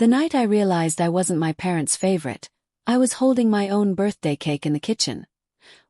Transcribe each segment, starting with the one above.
The night I realized I wasn't my parents' favorite, I was holding my own birthday cake in the kitchen,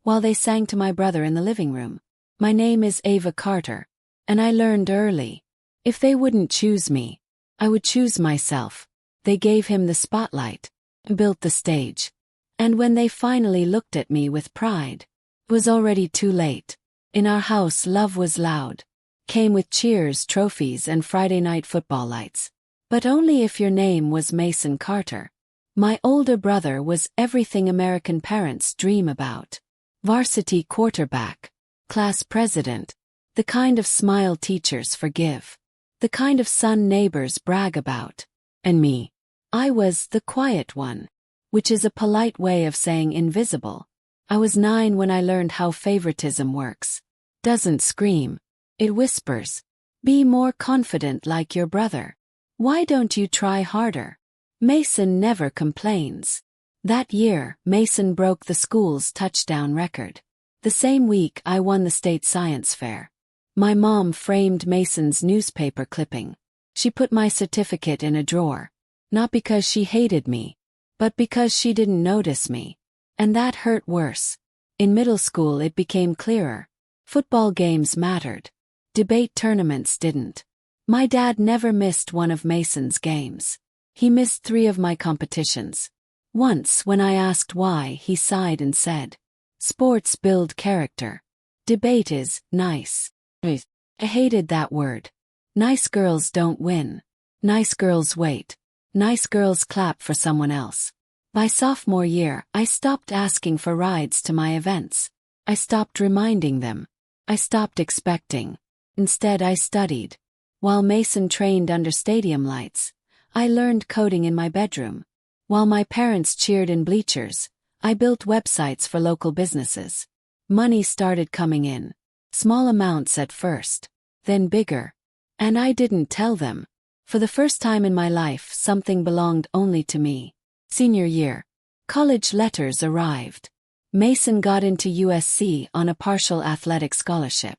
while they sang to my brother in the living room. My name is Ava Carter, and I learned early. If they wouldn't choose me, I would choose myself. They gave him the spotlight, built the stage. And when they finally looked at me with pride, it was already too late. In our house, love was loud. Came with cheers, trophies, and Friday night football lights. But only if your name was Mason Carter. My older brother was everything American parents dream about. Varsity quarterback, class president, the kind of smile teachers forgive, the kind of son neighbors brag about. And me, I was the quiet one, which is a polite way of saying invisible. I was 9 when I learned how favoritism works. Doesn't scream, it whispers. Be more confident like your brother. Why don't you try harder? Mason never complains. That year, Mason broke the school's touchdown record. The same week, I won the state science fair. My mom framed Mason's newspaper clipping. She put my certificate in a drawer. Not because she hated me, but because she didn't notice me. And that hurt worse. In middle school it became clearer. Football games mattered. Debate tournaments didn't. My dad never missed one of Mason's games. He missed 3 of my competitions. Once, when I asked why, he sighed and said, "Sports build character. Debate is nice." I hated that word. Nice girls don't win. Nice girls wait. Nice girls clap for someone else. By sophomore year, I stopped asking for rides to my events. I stopped reminding them. I stopped expecting. Instead, I studied. While Mason trained under stadium lights, I learned coding in my bedroom. While my parents cheered in bleachers, I built websites for local businesses. Money started coming in. Small amounts at first, then bigger. And I didn't tell them. For the first time in my life, something belonged only to me. Senior year. College letters arrived. Mason got into USC on a partial athletic scholarship.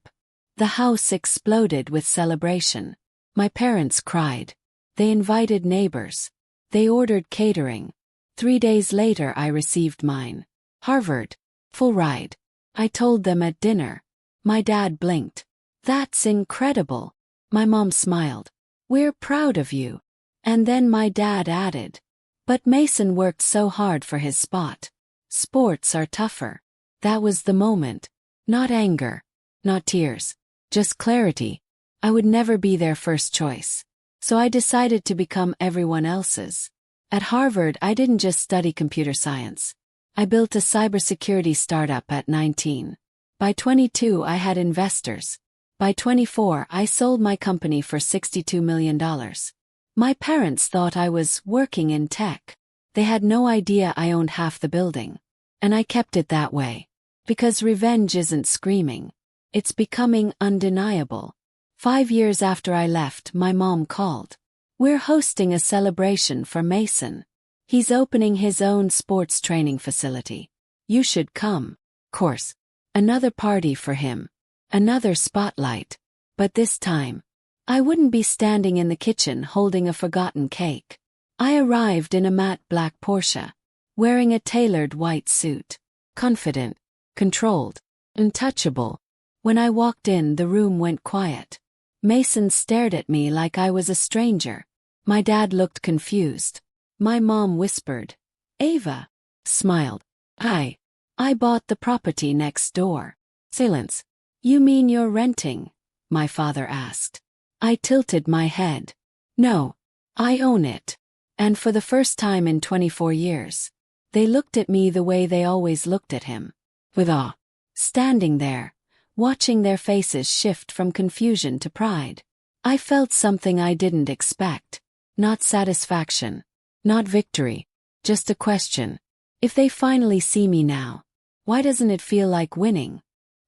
The house exploded with celebration. My parents cried. They invited neighbors. They ordered catering. 3 days later I received mine. Harvard. Full ride. I told them at dinner. My dad blinked. "That's incredible." My mom smiled. "We're proud of you." And then my dad added, "But Mason worked so hard for his spot. Sports are tougher." That was the moment. Not anger. Not tears. Just clarity. I would never be their first choice. So I decided to become everyone else's. At Harvard, I didn't just study computer science. I built a cybersecurity startup at 19. By 22, I had investors. By 24, I sold my company for $62 million. My parents thought I was working in tech. They had no idea I owned half the building. And I kept it that way. Because revenge isn't screaming. It's becoming undeniable. 5 years after I left, my mom called. "We're hosting a celebration for Mason. He's opening his own sports training facility. You should come." Course. Another party for him. Another spotlight. But this time, I wouldn't be standing in the kitchen holding a forgotten cake. I arrived in a matte black Porsche, wearing a tailored white suit. Confident, controlled, untouchable. When I walked in, the room went quiet. Mason stared at me like I was a stranger. My dad looked confused. My mom whispered, "Ava." Smiled. I bought the property next door." Silence. "You mean you're renting?" my father asked. I tilted my head. "No, I own it." And for the first time in 24 years, they looked at me the way they always looked at him. With awe. Standing there, watching their faces shift from confusion to pride. I felt something I didn't expect. Not satisfaction. Not victory. Just a question. If they finally see me now, why doesn't it feel like winning?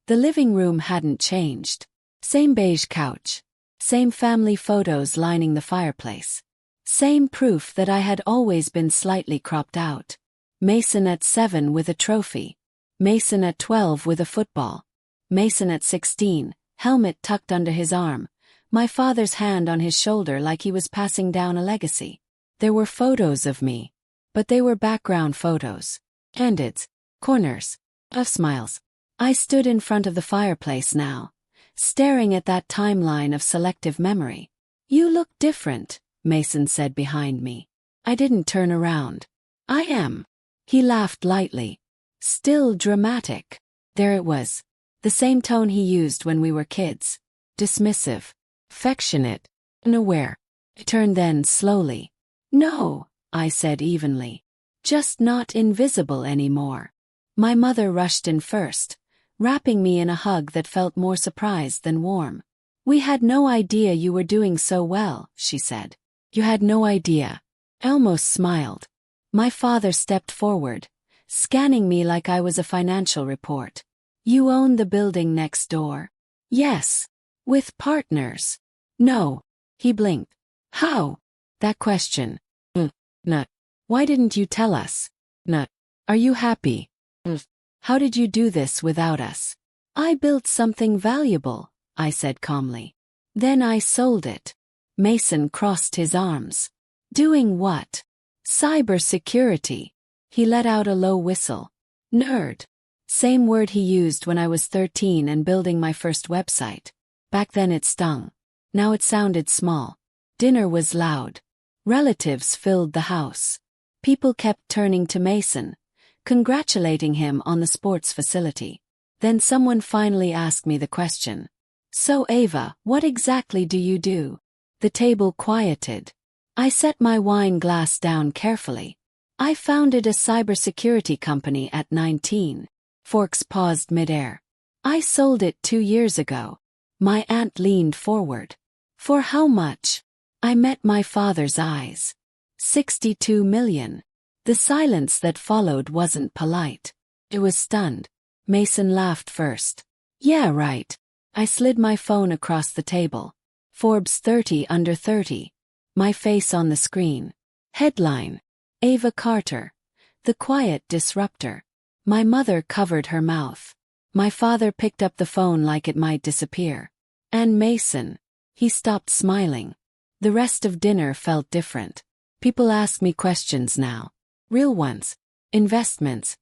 The living room hadn't changed. Same beige couch. Same family photos lining the fireplace. Same proof that I had always been slightly cropped out. Mason at 7 with a trophy. Mason at 12 with a football. Mason at 16, helmet tucked under his arm, my father's hand on his shoulder like he was passing down a legacy. There were photos of me, but they were background photos. Candids, corners, of smiles. I stood in front of the fireplace now, staring at that timeline of selective memory. You look different, Mason said behind me. I didn't turn around. I am. He laughed lightly. Still dramatic. There it was. The same tone he used when we were kids. Dismissive. Affectionate. Unaware. I turned then slowly. No, I said evenly. Just not invisible anymore. My mother rushed in first, wrapping me in a hug that felt more surprised than warm. We had no idea you were doing so well, she said. You had no idea. I almost smiled. My father stepped forward, scanning me like I was a financial report. You own the building next door? Yes. With partners? No. He blinked. How? That question. Nut. Why didn't you tell us? Nut. Are you happy? How did you do this without us? I built something valuable, I said calmly. Then I sold it. Mason crossed his arms. Doing what? Cybersecurity. He let out a low whistle. Nerd. Same word he used when I was 13 and building my first website. Back then it stung. Now it sounded small. Dinner was loud. Relatives filled the house. People kept turning to Mason, congratulating him on the sports facility. Then someone finally asked me the question. So Ava, what exactly do you do? The table quieted. I set my wine glass down carefully. I founded a cybersecurity company at 19. Forks paused midair. I sold it 2 years ago. My aunt leaned forward. For how much? I met my father's eyes. 62 million. The silence that followed wasn't polite. It was stunned. Mason laughed first. Yeah, right. I slid my phone across the table. Forbes 30 under 30. My face on the screen. Headline. Ava Carter. The quiet disruptor. My mother covered her mouth. My father picked up the phone like it might disappear. And Mason. He stopped smiling. The rest of dinner felt different. People ask me questions now. Real ones. Investments.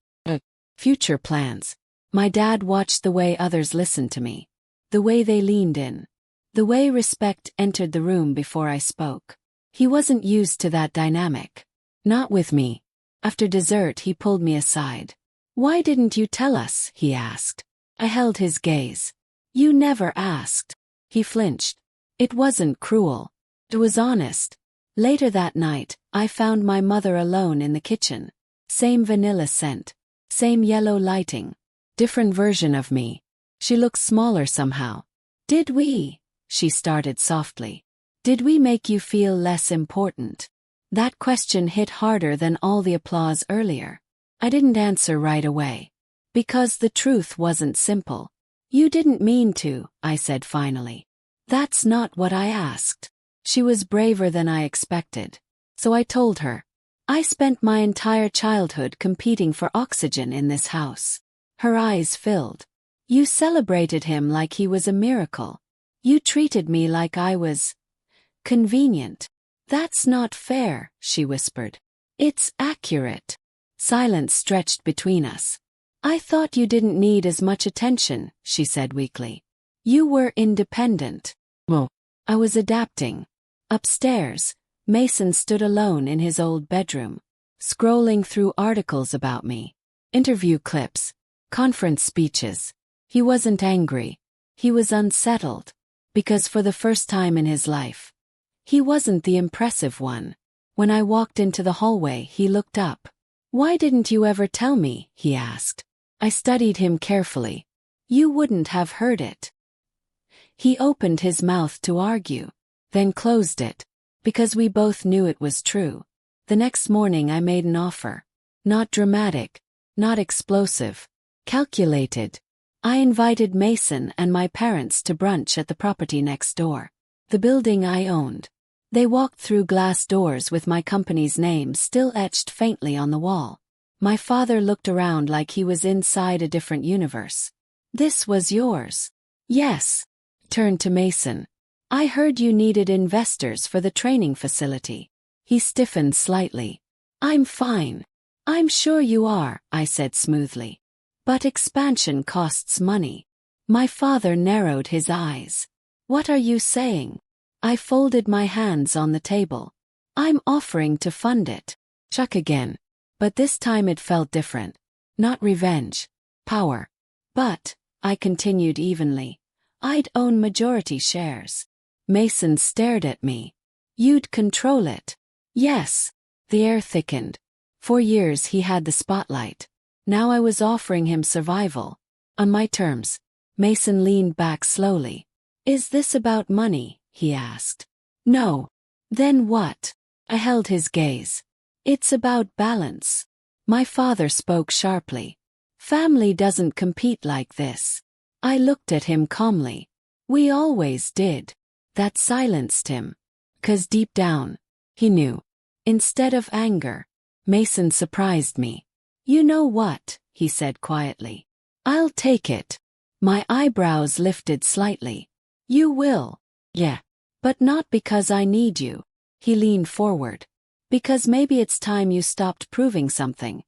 Future plans. My dad watched the way others listened to me. The way they leaned in. The way respect entered the room before I spoke. He wasn't used to that dynamic. Not with me. After dessert he pulled me aside. Why didn't you tell us? He asked. I held his gaze. You never asked. He flinched. It wasn't cruel. It was honest. Later that night, I found my mother alone in the kitchen. Same vanilla scent. Same yellow lighting. Different version of me. She looked smaller somehow. Did we? She started softly. Did we make you feel less important? That question hit harder than all the applause earlier. I didn't answer right away. Because the truth wasn't simple. You didn't mean to, I said finally. That's not what I asked. She was braver than I expected. So I told her. I spent my entire childhood competing for oxygen in this house. Her eyes filled. You celebrated him like he was a miracle. You treated me like I was convenient. That's not fair, she whispered. It's accurate. Silence stretched between us. I thought you didn't need as much attention, she said weakly. You were independent. Well, I was adapting. Upstairs, Mason stood alone in his old bedroom, scrolling through articles about me. Interview clips, conference speeches. He wasn't angry. He was unsettled. Because for the first time in his life, he wasn't the impressive one. When I walked into the hallway, he looked up. Why didn't you ever tell me? He asked. I studied him carefully. You wouldn't have heard it. He opened his mouth to argue, then closed it, because we both knew it was true. The next morning I made an offer. Not dramatic, not explosive, calculated. I invited Mason and my parents to brunch at the property next door, the building I owned. They walked through glass doors with my company's name still etched faintly on the wall. My father looked around like he was inside a different universe. This was yours. Yes. Turned to Mason. I heard you needed investors for the training facility. He stiffened slightly. I'm fine. I'm sure you are, I said smoothly. But expansion costs money. My father narrowed his eyes. What are you saying? I folded my hands on the table. I'm offering to fund it. Chuck again. But this time it felt different. Not revenge. Power. But, I continued evenly, I'd own majority shares. Mason stared at me. You'd control it. Yes. The air thickened. For years he had the spotlight. Now I was offering him survival. On my terms. Mason leaned back slowly. Is this about money? He asked. No. Then what? I held his gaze. It's about balance. My father spoke sharply. Family doesn't compete like this. I looked at him calmly. We always did. That silenced him. 'Cause deep down, he knew. Instead of anger, Mason surprised me. You know what? He said quietly. I'll take it. My eyebrows lifted slightly. You will. Yeah. But not because I need you. He leaned forward. Because maybe it's time you stopped proving something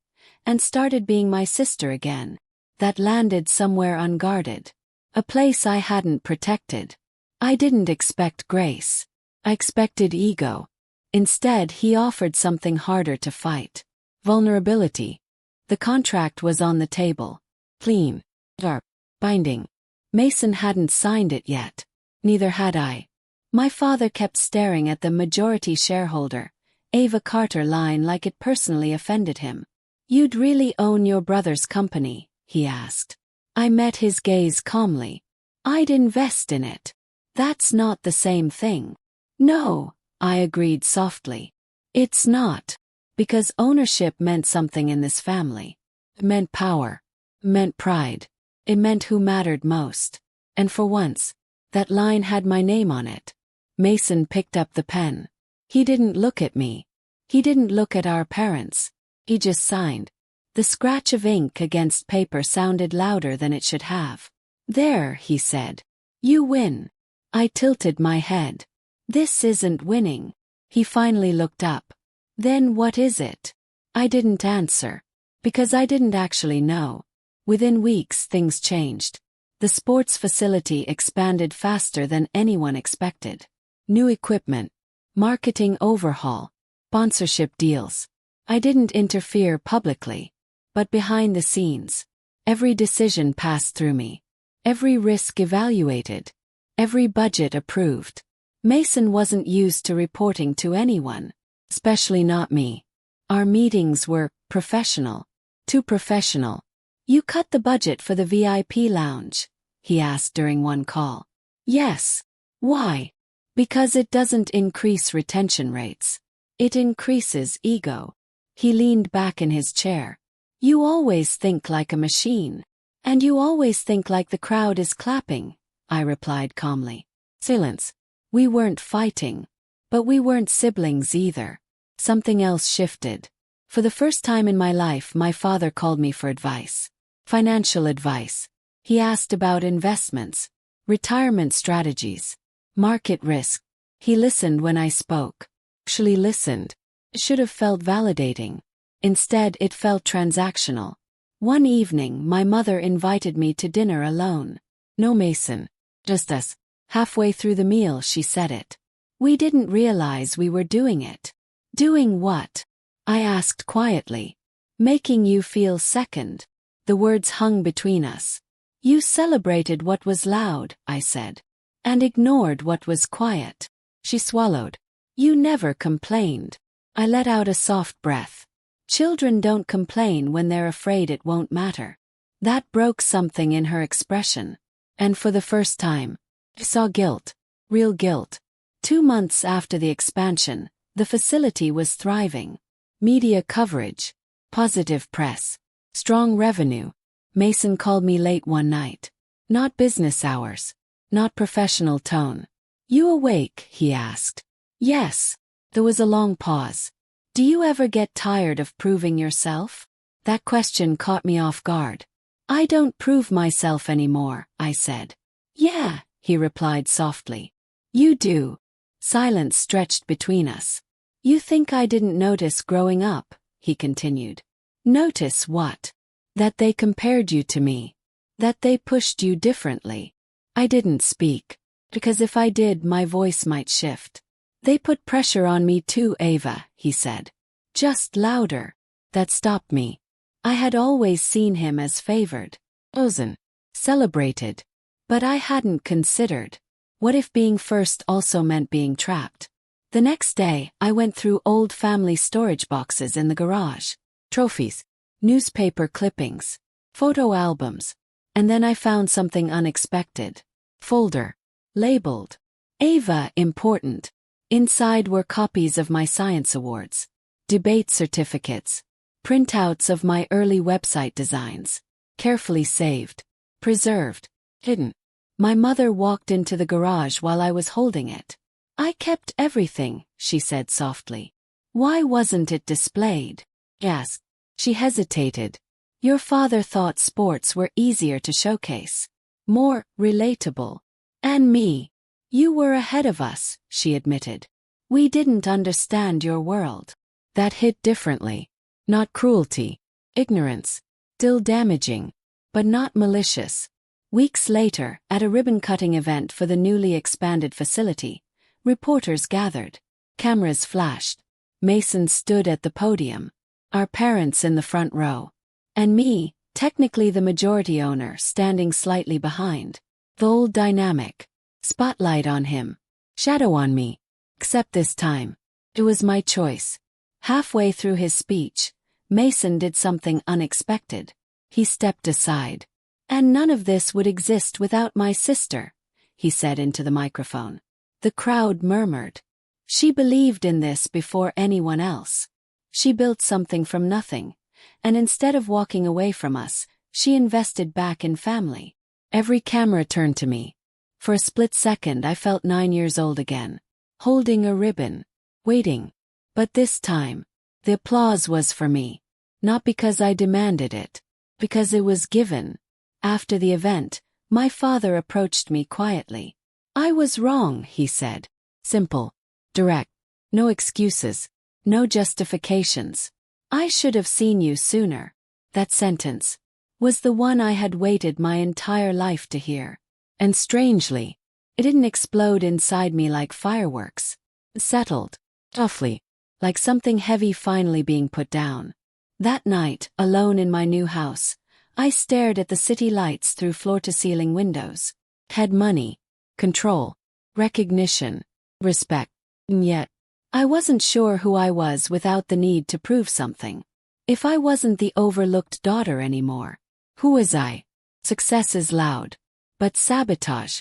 and started being my sister again. That landed somewhere unguarded. A place I hadn't protected. I didn't expect grace. I expected ego. Instead, he offered something harder to fight. Vulnerability. The contract was on the table. Clean. Sharp. Binding. Mason hadn't signed it yet. Neither had I. My father kept staring at the majority shareholder, Ava Carter line like it personally offended him. You'd really own your brother's company? He asked. I met his gaze calmly. I'd invest in it. That's not the same thing. No, I agreed softly. It's not. Because ownership meant something in this family. It meant power. It meant pride. It meant who mattered most. And for once, that line had my name on it. Mason picked up the pen. He didn't look at me. He didn't look at our parents. He just signed. The scratch of ink against paper sounded louder than it should have. There, he said. You win. I tilted my head. This isn't winning. He finally looked up. Then what is it? I didn't answer. Because I didn't actually know. Within weeks things changed. The sports facility expanded faster than anyone expected. New equipment. Marketing overhaul. Sponsorship deals. I didn't interfere publicly. But behind the scenes, every decision passed through me. Every risk evaluated. Every budget approved. Mason wasn't used to reporting to anyone. Especially not me. Our meetings were professional. Too professional. You cut the budget for the VIP lounge? He asked during one call. Yes. Why? Because it doesn't increase retention rates. It increases ego. He leaned back in his chair. You always think like a machine. And you always think like the crowd is clapping, I replied calmly. Silence. We weren't fighting. But we weren't siblings either. Something else shifted. For the first time in my life, my father called me for advice. Financial advice. He asked about investments, retirement strategies, market risk. He listened when I spoke. Actually listened. It should have felt validating. Instead, it felt transactional. One evening, my mother invited me to dinner alone. No Mason. Just us. Halfway through the meal, she said it. We didn't realize we were doing it. Doing what? I asked quietly. Making you feel second. The words hung between us. You celebrated what was loud, I said. And ignored what was quiet. She swallowed. You never complained. I let out a soft breath. Children don't complain when they're afraid it won't matter. That broke something in her expression. And for the first time, I saw guilt. Real guilt. 2 months after the expansion, the facility was thriving. Media coverage. Positive press. Strong revenue. Mason called me late one night. Not business hours. Not professional tone. You awake? He asked. Yes. There was a long pause. Do you ever get tired of proving yourself? That question caught me off guard. I don't prove myself anymore, I said. Yeah, he replied softly. You do. Silence stretched between us. You think I didn't notice growing up, he continued. Notice what? That they compared you to me. That they pushed you differently. I didn't speak. Because if I did, my voice might shift. They put pressure on me too, Ava, he said. Just louder. That stopped me. I had always seen him as favored. Chosen. Celebrated. But I hadn't considered. What if being first also meant being trapped? The next day, I went through old family storage boxes in the garage. Trophies. Newspaper clippings. Photo albums. And then I found something unexpected. Folder. Labeled. Ava Important. Inside were copies of my science awards. Debate certificates. Printouts of my early website designs. Carefully saved. Preserved. Hidden. My mother walked into the garage while I was holding it. I kept everything, she said softly. Why wasn't it displayed? Asked. She hesitated. Your father thought sports were easier to showcase. More relatable. And me. You were ahead of us, she admitted. We didn't understand your world. That hit differently. Not cruelty. Ignorance. Still damaging. But not malicious. Weeks later, at a ribbon-cutting event for the newly expanded facility, reporters gathered. Cameras flashed. Mason stood at the podium. Our parents in the front row. And me, technically the majority owner, standing slightly behind. The old dynamic. Spotlight on him. Shadow on me. Except this time. It was my choice. Halfway through his speech, Mason did something unexpected. He stepped aside. And none of this would exist without my sister, he said into the microphone. The crowd murmured. She believed in this before anyone else. She built something from nothing, and instead of walking away from us, she invested back in family. Every camera turned to me. For a split second I felt 9 years old again, holding a ribbon, waiting. But this time, the applause was for me. Not because I demanded it, because it was given. After the event, my father approached me quietly. I was wrong, he said. Simple. Direct. No excuses. No justifications. I should have seen you sooner. That sentence was the one I had waited my entire life to hear. And strangely, it didn't explode inside me like fireworks. It settled. Softly. Like something heavy finally being put down. That night, alone in my new house, I stared at the city lights through floor-to-ceiling windows. Had money, control, recognition, respect. And yet, I wasn't sure who I was without the need to prove something. If I wasn't the overlooked daughter anymore, who was I? Success is loud. But sabotage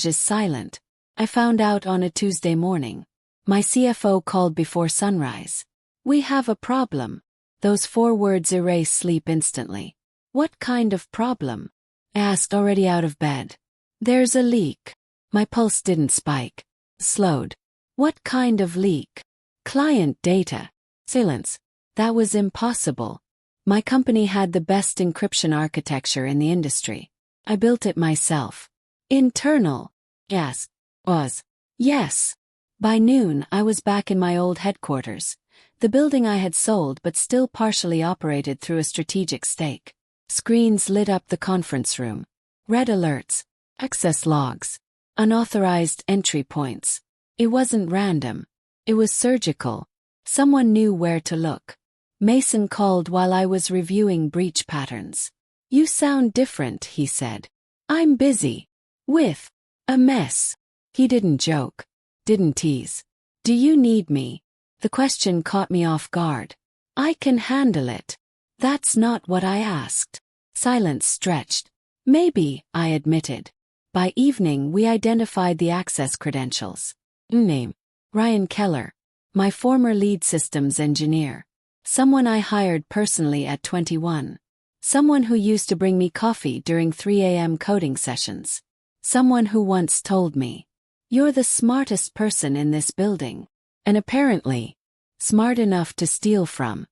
is silent. I found out on a Tuesday morning. My CFO called before sunrise. We have a problem. Those 4 words erase sleep instantly. What kind of problem? I asked, already out of bed. There's a leak. My pulse didn't spike. Slowed. What kind of leak? Client data. Silence. That was impossible. My company had the best encryption architecture in the industry. I built it myself. Internal. Yes. Was. Yes. By noon, I was back in my old headquarters. The building I had sold but still partially operated through a strategic stake. Screens lit up the conference room. Red alerts. Access logs. Unauthorized entry points. It wasn't random. It was surgical. Someone knew where to look. Mason called while I was reviewing breach patterns. You sound different, he said. I'm busy. With a mess. He didn't joke. Didn't tease. Do you need me? The question caught me off guard. I can handle it. That's not what I asked. Silence stretched. Maybe, I admitted. By evening we identified the access credentials. Name. Ryan Keller. My former lead systems engineer. Someone I hired personally at 21. Someone who used to bring me coffee during 3 a.m. coding sessions. Someone who once told me, "You're the smartest person in this building." And apparently, smart enough to steal from.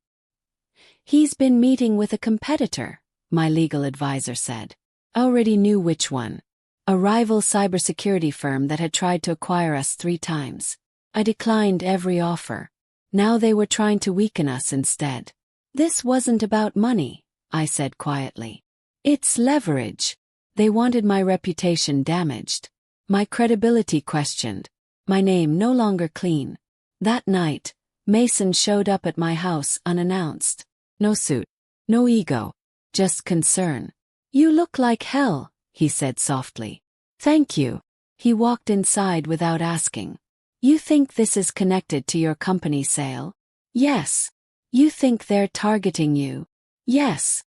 He's been meeting with a competitor, my legal advisor said. I already knew which one. A rival cybersecurity firm that had tried to acquire us 3 times. I declined every offer. Now they were trying to weaken us instead. This wasn't about money, I said quietly. It's leverage. They wanted my reputation damaged, my credibility questioned, my name no longer clean. That night, Mason showed up at my house unannounced. No suit, no ego, just concern. You look like hell, he said softly. Thank you. He walked inside without asking. You think this is connected to your company sale? Yes. You think they're targeting you? Yes.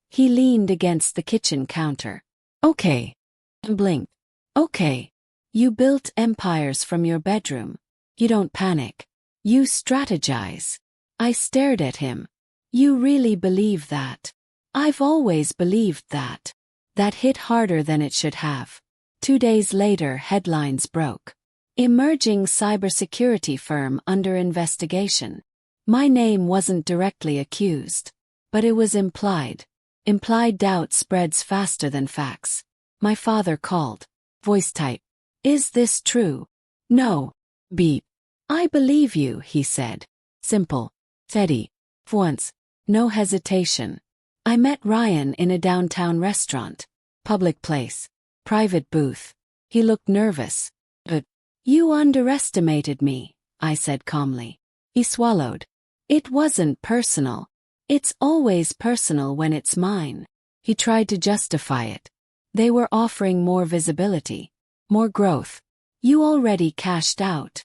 He leaned against the kitchen counter. Okay. Blinked. Okay. You built empires from your bedroom. You don't panic. You strategize. I stared at him. You really believe that? I've always believed that. That hit harder than it should have. 2 days later, headlines broke. Emerging cybersecurity firm under investigation. My name wasn't directly accused, but it was implied. Implied doubt spreads faster than facts. My father called. Voice type. Is this true? No. Beep. I believe you, he said. Simple. Steady. Once. No hesitation. I met Ryan in a downtown restaurant. Public place. Private booth. He looked nervous. You underestimated me, I said calmly. He swallowed. It wasn't personal. It's always personal when it's mine. He tried to justify it. They were offering more visibility, more growth. You already cashed out.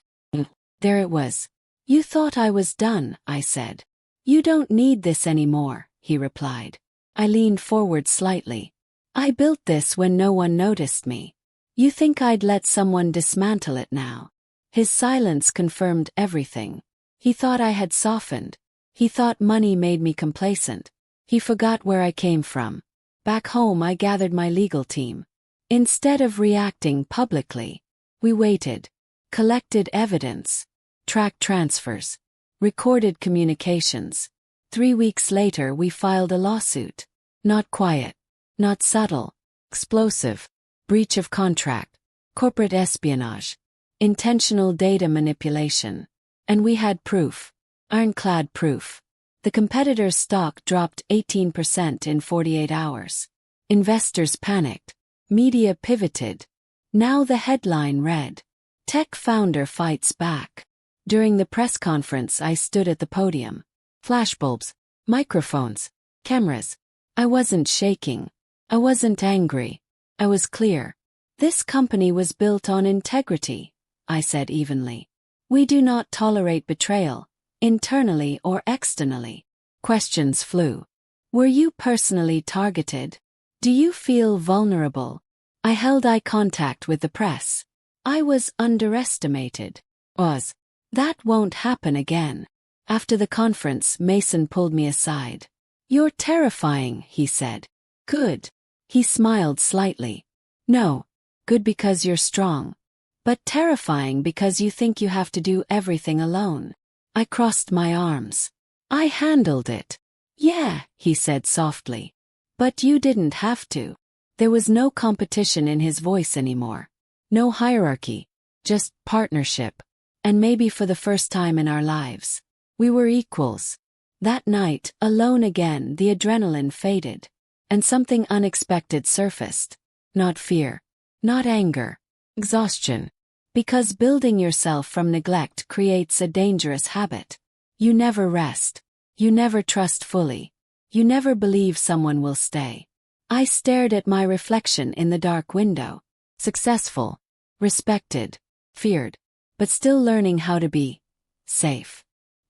There it was. You thought I was done, I said. You don't need this anymore, he replied. I leaned forward slightly. I built this when no one noticed me. You think I'd let someone dismantle it now? His silence confirmed everything. He thought I had softened. He thought money made me complacent. He forgot where I came from. Back home I gathered my legal team. Instead of reacting publicly, we waited, collected evidence, tracked transfers, recorded communications. 3 weeks later we filed a lawsuit. Not quiet, not subtle, explosive. Breach of contract, corporate espionage, intentional data manipulation. And we had proof. Ironclad proof. The competitor's stock dropped 18% in 48 hours. Investors panicked. Media pivoted. Now the headline read, Tech founder fights back. During the press conference I stood at the podium. Flashbulbs, microphones, cameras. I wasn't shaking. I wasn't angry. I was clear. This company was built on integrity, I said evenly. We do not tolerate betrayal, internally or externally. Questions flew. Were you personally targeted? Do you feel vulnerable? I held eye contact with the press. I was underestimated. That won't happen again. After the conference, Mason pulled me aside. You're terrifying, he said. Good. He smiled slightly. No. Good because you're strong. But terrifying because you think you have to do everything alone. I crossed my arms. I handled it. Yeah, he said softly. But you didn't have to. There was no competition in his voice anymore. No hierarchy. Just partnership. And maybe for the first time in our lives, we were equals. That night, alone again, the adrenaline faded. And something unexpected surfaced. Not fear. Not anger. Exhaustion. Because building yourself from neglect creates a dangerous habit. You never rest. You never trust fully. You never believe someone will stay. I stared at my reflection in the dark window. Successful. Respected. Feared. But still learning how to be safe.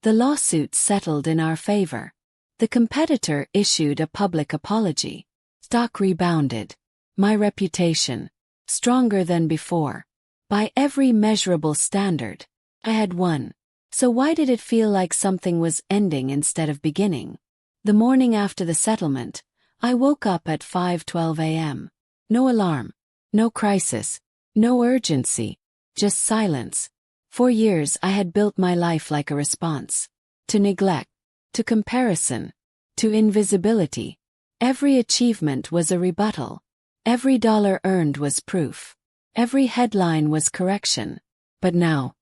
The lawsuit settled in our favor. The competitor issued a public apology. Stock rebounded. My reputation, stronger than before. By every measurable standard, I had won. So why did it feel like something was ending instead of beginning? The morning after the settlement, I woke up at 5:12 a.m. No alarm, no crisis, no urgency, just silence. For years I had built my life like a response. To neglect. To comparison, to invisibility. Every achievement was a rebuttal. Every dollar earned was proof. Every headline was correction. But now,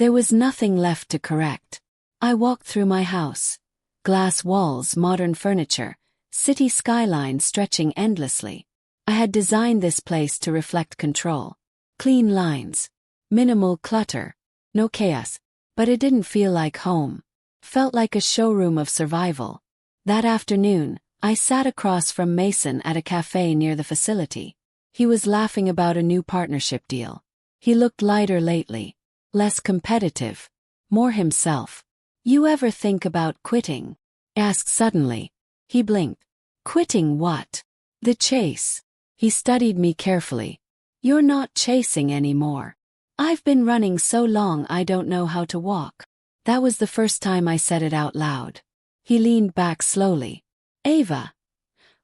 There was nothing left to correct. I walked through my house. Glass walls, modern furniture, city skyline stretching endlessly. I had designed this place to reflect control. Clean lines. Minimal clutter. No chaos. But it didn't feel like home. Felt like a showroom of survival. That afternoon, I sat across from Mason at a cafe near the facility. He was laughing about a new partnership deal. He looked lighter lately. Less competitive. More himself. You ever think about quitting? Asked suddenly. He blinked. Quitting what? The chase. He studied me carefully. You're not chasing anymore. I've been running so long I don't know how to walk. That was the first time I said it out loud. He leaned back slowly. Ava,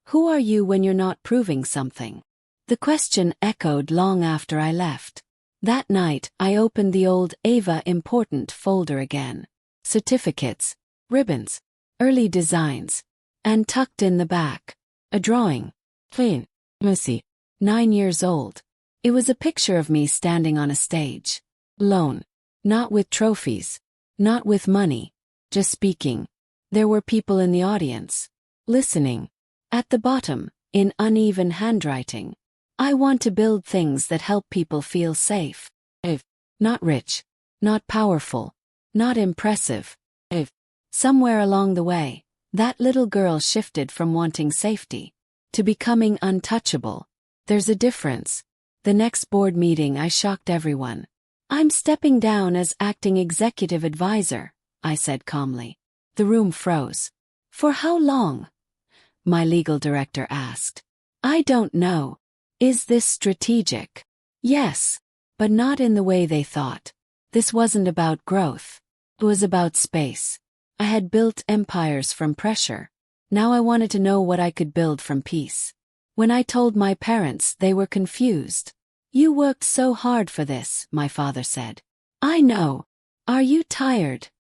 who are you when you're not proving something? The question echoed long after I left. That night, I opened the old Ava Important folder again. Certificates, ribbons, early designs, and tucked in the back, a drawing. Clean, messy, 9 years old. It was a picture of me standing on a stage. Alone. Not with trophies. Not with money. Just speaking. There were people in the audience. Listening. At the bottom, in uneven handwriting. I want to build things that help people feel safe. If not rich. Not powerful. Not impressive. If somewhere along the way, that little girl shifted from wanting safety to becoming untouchable. There's a difference. The next board meeting I shocked everyone. I'm stepping down as acting executive advisor, I said calmly. The room froze. For how long? My legal director asked. I don't know. Is this strategic? Yes, but not in the way they thought. This wasn't about growth. It was about space. I had built empires from pressure. Now I wanted to know what I could build from peace. When I told my parents, they were confused. You worked so hard for this, my father said. I know. Are you tired?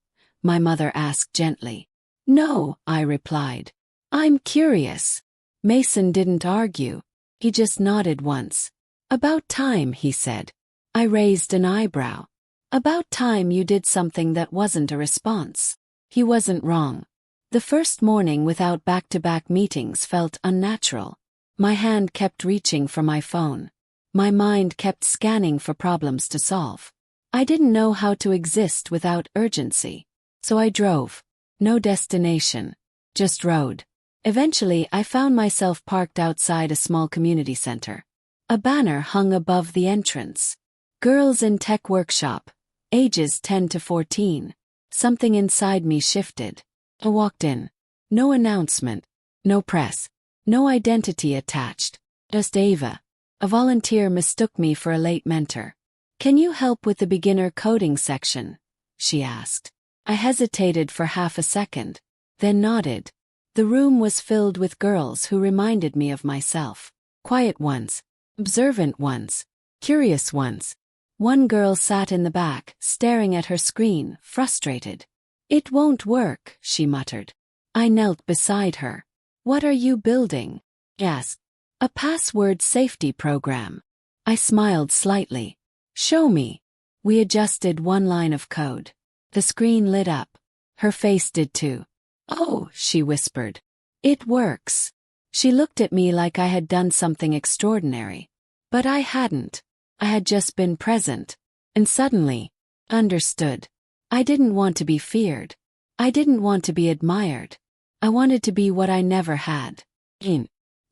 My mother asked gently. No, I replied. I'm curious. Mason didn't argue. He just nodded once. About time, he said. I raised an eyebrow. About time you did something that wasn't a response. He wasn't wrong. The first morning without back-to-back meetings felt unnatural. My hand kept reaching for my phone. My mind kept scanning for problems to solve. I didn't know how to exist without urgency. So I drove. No destination. Just road. Eventually, I found myself parked outside a small community center. A banner hung above the entrance. Girls in Tech Workshop. Ages 10 to 14. Something inside me shifted. I walked in. No announcement. No press. No identity attached. Just Ava. A volunteer mistook me for a late mentor. Can you help with the beginner coding section? She asked. I hesitated for half a second, then nodded. The room was filled with girls who reminded me of myself. Quiet ones. Observant ones. Curious ones. One girl sat in the back, staring at her screen, frustrated. It won't work, she muttered. I knelt beside her. What are you building? Asked. A password safety program. I smiled slightly. Show me. We adjusted one line of code. The screen lit up. Her face did too. Oh, she whispered. It works. She looked at me like I had done something extraordinary. But I hadn't. I had just been present. And suddenly, understood. I didn't want to be feared. I didn't want to be admired. I wanted to be what I never had.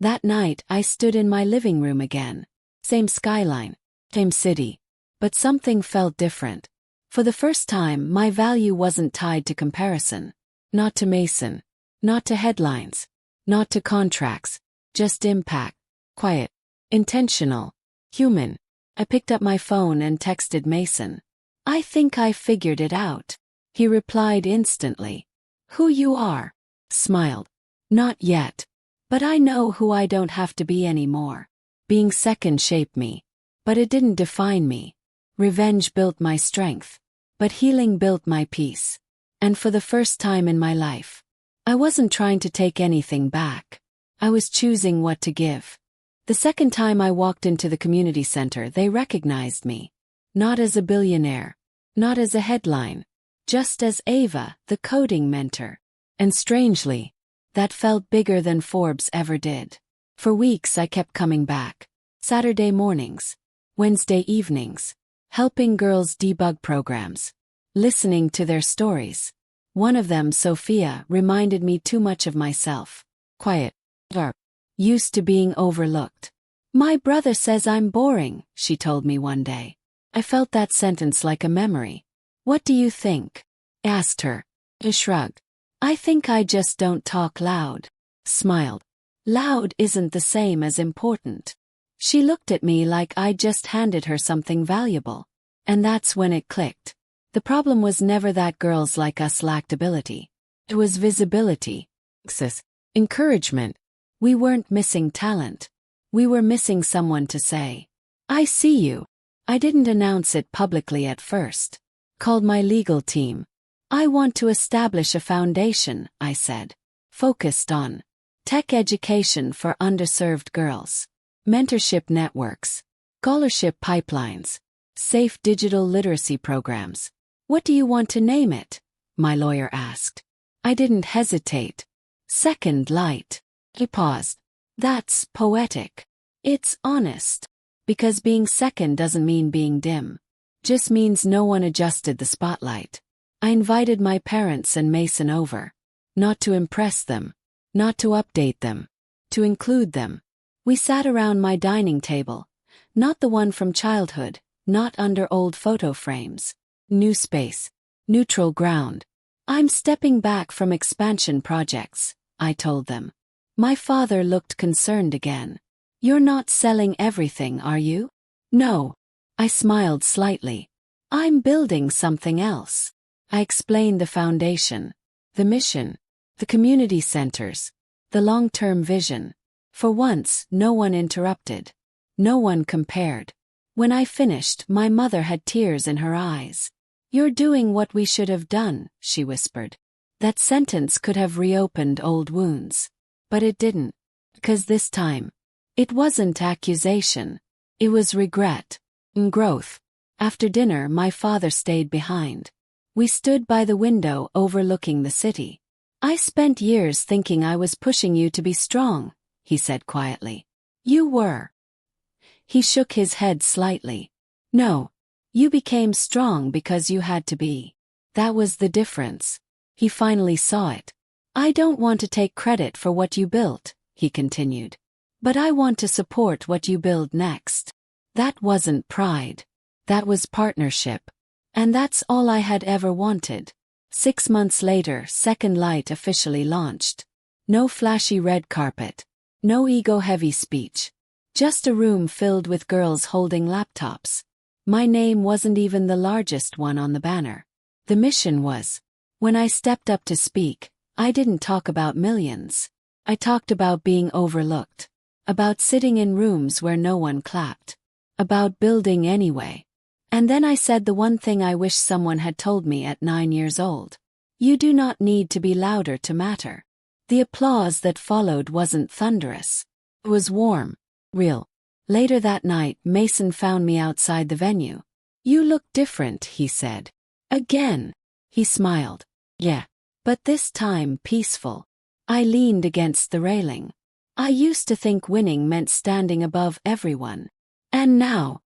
That night, I stood in my living room again. Same skyline. Same city. But something felt different. For the first time, my value wasn't tied to comparison. Not to Mason. Not to headlines. Not to contracts. Just impact. Quiet. Intentional. Human. I picked up my phone and texted Mason. I think I figured it out. He replied instantly. Who you are? Smiled. Not yet. But I know who I don't have to be anymore. Being second shaped me. But it didn't define me. Revenge built my strength. But healing built my peace. And for the first time in my life, I wasn't trying to take anything back. I was choosing what to give. The second time I walked into the community center, they recognized me. Not as a billionaire. Not as a headline. Just as Ava, the coding mentor. And strangely, that felt bigger than Forbes ever did. For weeks I kept coming back. Saturday mornings. Wednesday evenings. Helping girls debug programs. Listening to their stories. One of them, Sophia, reminded me too much of myself. Quiet. Used to being overlooked. My brother says I'm boring, she told me one day. I felt that sentence like a memory. What do you think? Asked her. I shrugged. I think I just don't talk loud. Smiled. Loud isn't the same as important. She looked at me like I just handed her something valuable. And that's when it clicked. The problem was never that girls like us lacked ability. It was visibility. Encouragement. We weren't missing talent. We were missing someone to say, I see you. I didn't announce it publicly at first. Called my legal team. I want to establish a foundation, I said. Focused on tech education for underserved girls. Mentorship networks. Scholarship pipelines. Safe digital literacy programs. What do you want to name it? My lawyer asked. I didn't hesitate. Second Light. He paused. That's poetic. It's honest. Because being second doesn't mean being dim. Just means no one adjusted the spotlight. I invited my parents and Mason over. Not to impress them. Not to update them. To include them. We sat around my dining table. Not the one from childhood. Not under old photo frames. New space. Neutral ground. I'm stepping back from expansion projects, I told them. My father looked concerned again. You're not selling everything, are you? No. I smiled slightly. I'm building something else. I explained the foundation, the mission, the community centers, the long-term vision. For once, no one interrupted. No one compared. When I finished, my mother had tears in her eyes. You're doing what we should have done, she whispered. That sentence could have reopened old wounds. But it didn't. Because this time, it wasn't accusation. It was regret. And growth. After dinner, my father stayed behind. We stood by the window overlooking the city. I spent years thinking I was pushing you to be strong, he said quietly. You were. He shook his head slightly. No. You became strong because you had to be. That was the difference. He finally saw it. I don't want to take credit for what you built, he continued. But I want to support what you build next. That wasn't pride. That was partnership. And that's all I had ever wanted. 6 months later, Second Light officially launched. No flashy red carpet. No ego-heavy speech. Just a room filled with girls holding laptops. My name wasn't even the largest one on the banner. The mission was. When I stepped up to speak, I didn't talk about millions. I talked about being overlooked. About sitting in rooms where no one clapped. About building anyway. And then I said the one thing I wish someone had told me at 9 years old. You do not need to be louder to matter. The applause that followed wasn't thunderous. It was warm. Real. Later that night, Mason found me outside the venue. You look different, he said. Again. He smiled. Yeah. But this time peaceful. I leaned against the railing. I used to think winning meant standing above everyone. And now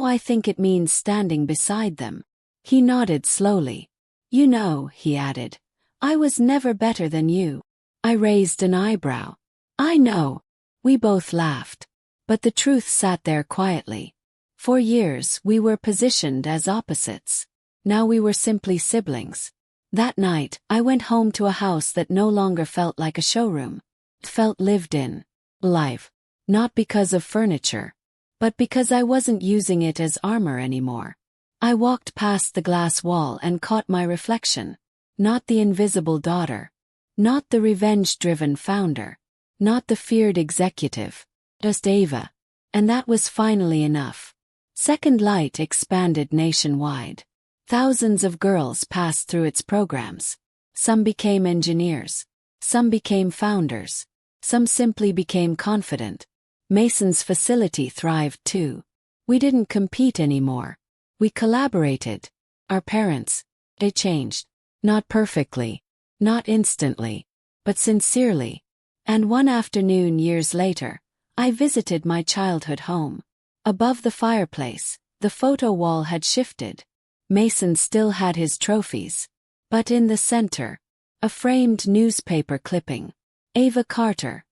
I think it means standing beside them. He nodded slowly. You know, he added, I was never better than you. I raised an eyebrow. I know. We both laughed. But the truth sat there quietly. For years we were positioned as opposites. Now we were simply siblings. That night, I went home to a house that no longer felt like a showroom. It felt lived in. Life. Not because of furniture. But because I wasn't using it as armor anymore. I walked past the glass wall and caught my reflection. Not the invisible daughter. Not the revenge-driven founder. Not the feared executive. Just Ava. And that was finally enough. Second Light expanded nationwide. Thousands of girls passed through its programs. Some became engineers. Some became founders. Some simply became confident. Mason's facility thrived too. We didn't compete anymore. We collaborated. Our parents, they changed. Not perfectly, not instantly, but sincerely. And one afternoon years later, I visited my childhood home. Above the fireplace, the photo wall had shifted. Mason still had his trophies. But in the center, a framed newspaper clipping. Ava Carter,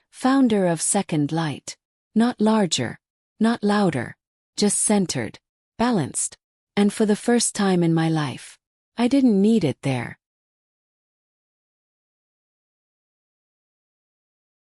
founder of Second Light. Not larger, not louder, just centered, balanced. And for the first time in my life, I didn't need it there.